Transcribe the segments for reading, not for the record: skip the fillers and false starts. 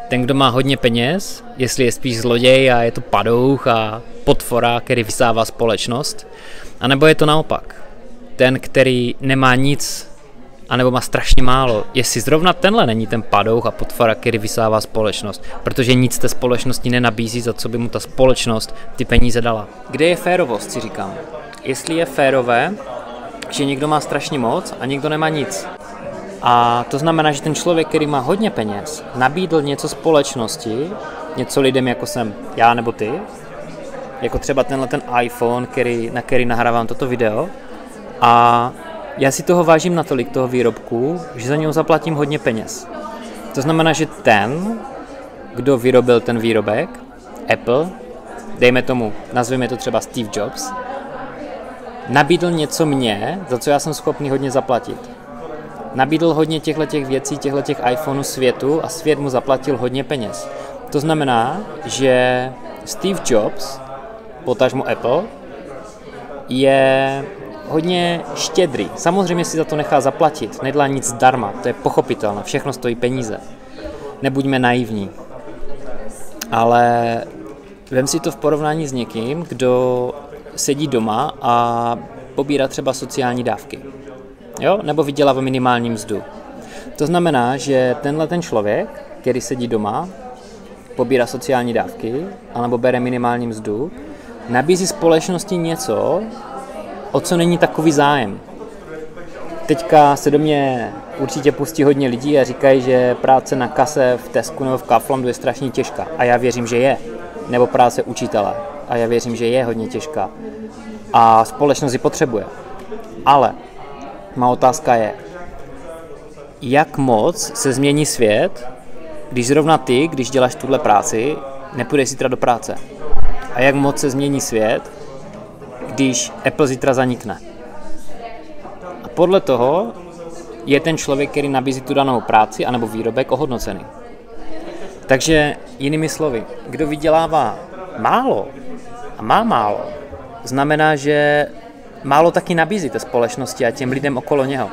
Ten, kdo má hodně peněz, jestli je spíš zloděj a je to padouch a potvora, který vysává společnost, anebo je to naopak. Ten, který nemá nic, anebo má strašně málo, jestli zrovna tenhle není ten padouch a potvora, který vysává společnost, protože nic té společnosti nenabízí, za co by mu ta společnost ty peníze dala. Kde je férovost, si říkám. Jestli je férové, že někdo má strašně moc a někdo nemá nic. A to znamená, že ten člověk, který má hodně peněz, nabídl něco společnosti, něco lidem, jako jsem já nebo ty, jako třeba ten iPhone, na který nahrávám toto video. A já si toho vážím natolik, toho výrobku, že za něho zaplatím hodně peněz. To znamená, že ten, kdo vyrobil ten výrobek, Apple, dejme tomu, nazveme to třeba Steve Jobs, nabídl něco mně, za co já jsem schopný hodně zaplatit. Nabídl hodně těchto věcí, těchto iPhoneů světu a svět mu zaplatil hodně peněz. To znamená, že Steve Jobs, potažmo Apple, je hodně štědrý. Samozřejmě si za to nechá zaplatit, nedělá nic zdarma, to je pochopitelné, všechno stojí peníze. Nebuďme naivní. Ale vem si to v porovnání s někým, kdo sedí doma a pobírá třeba sociální dávky. Jo? Nebo vydělává minimální mzdu. To znamená, že ten člověk, který sedí doma, pobírá sociální dávky, anebo bere minimální mzdu, nabízí společnosti něco, o co není takový zájem. Teďka se do mě určitě pustí hodně lidí a říkají, že práce na kase v Tesku nebo v Kauflandu je strašně těžká. A já věřím, že je. Nebo práce učitele. A já věřím, že je hodně těžká. A společnost ji potřebuje. Ale má otázka je, jak moc se změní svět, když zrovna ty, když děláš tuhle práci, nepůjdeš zítra do práce. A jak moc se změní svět, když Apple zítra zanikne. A podle toho je ten člověk, který nabízí tu danou práci anebo výrobek, ohodnocený. Takže jinými slovy, kdo vydělává málo a má málo, znamená, že málo taky nabízí té společnosti a těm lidem okolo něho.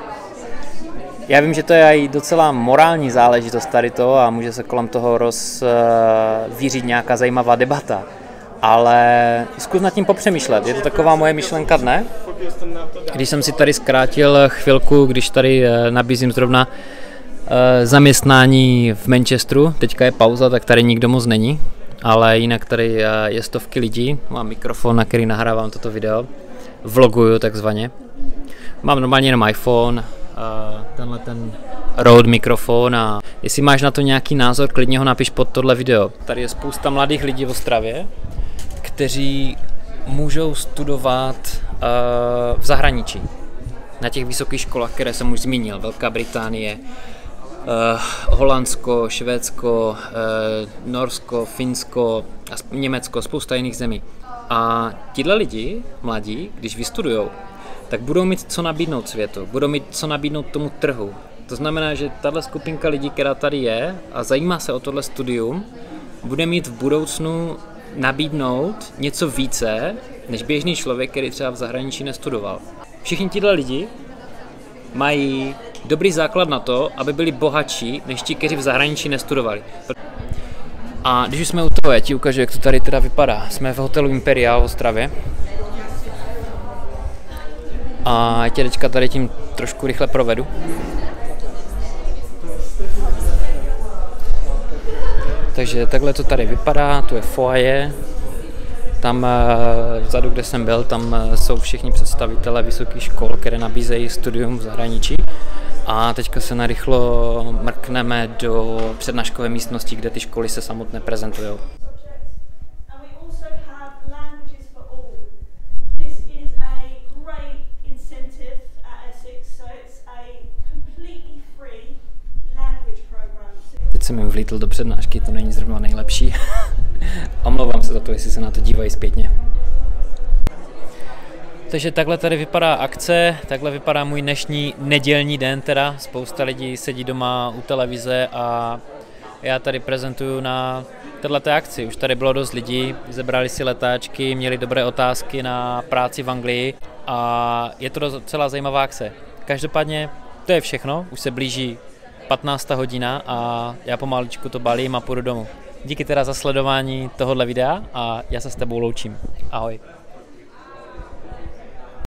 Já vím, že to je i docela morální záležitost tady to a může se kolem toho rozvířit nějaká zajímavá debata. Ale zkus nad tím popřemýšlet, je to taková moje myšlenka dne. Když jsem si tady zkrátil chvilku, když tady nabízím zrovna zaměstnání v Manchesteru, teďka je pauza, tak tady nikdo moc není, ale jinak tady je stovky lidí, mám mikrofon, na který nahrávám toto video, vloguju takzvaně. Mám normálně jenom iPhone, tenhle ten Rode mikrofon a jestli máš na to nějaký názor, klidně ho napiš pod tohle video. Tady je spousta mladých lidí v Ostravě, kteří můžou studovat v zahraničí. Na těch vysokých školách, které jsem už zmínil. Velká Británie, Holandsko, Švédsko, Norsko, Finsko, Německo, spousta jiných zemí. A tihle lidi, mladí, když vystudujou, tak budou mít co nabídnout světu, budou mít co nabídnout tomu trhu. To znamená, že tahle skupinka lidí, která tady je a zajímá se o tohle studium, bude mít v budoucnu nabídnout něco více, než běžný člověk, který třeba v zahraničí nestudoval. Všichni tihle lidi mají dobrý základ na to, aby byli bohatší, než ti, kteří v zahraničí nestudovali. A když už jsme u toho, já ti ukážu, jak to tady teda vypadá. Jsme v hotelu Imperial v Ostravě. A já tě teďka tady tím trošku rychle provedu. Takže takhle to tady vypadá, tu je foyer. Tam vzadu, kde jsem byl, tam jsou všichni představitelé vysokých škol, které nabízejí studium v zahraničí. A teďka se narychlo mrkneme do přednáškové místnosti, kde ty školy se samotné prezentují. Teď jsem jim vlítl do přednášky, to není zrovna nejlepší. Omlouvám se za to, jestli se na to dívají zpětně. Takže takhle tady vypadá akce, takhle vypadá můj dnešní nedělní den teda. Spousta lidí sedí doma u televize a já tady prezentuju na této akci. Už tady bylo dost lidí, zebrali si letáčky, měli dobré otázky na práci v Anglii a je to docela zajímavá akce. Každopádně to je všechno, už se blíží 15. hodina a já pomaličku to balím a půjdu domů. Díky teda za sledování tohohle videa a já se s tebou loučím. Ahoj.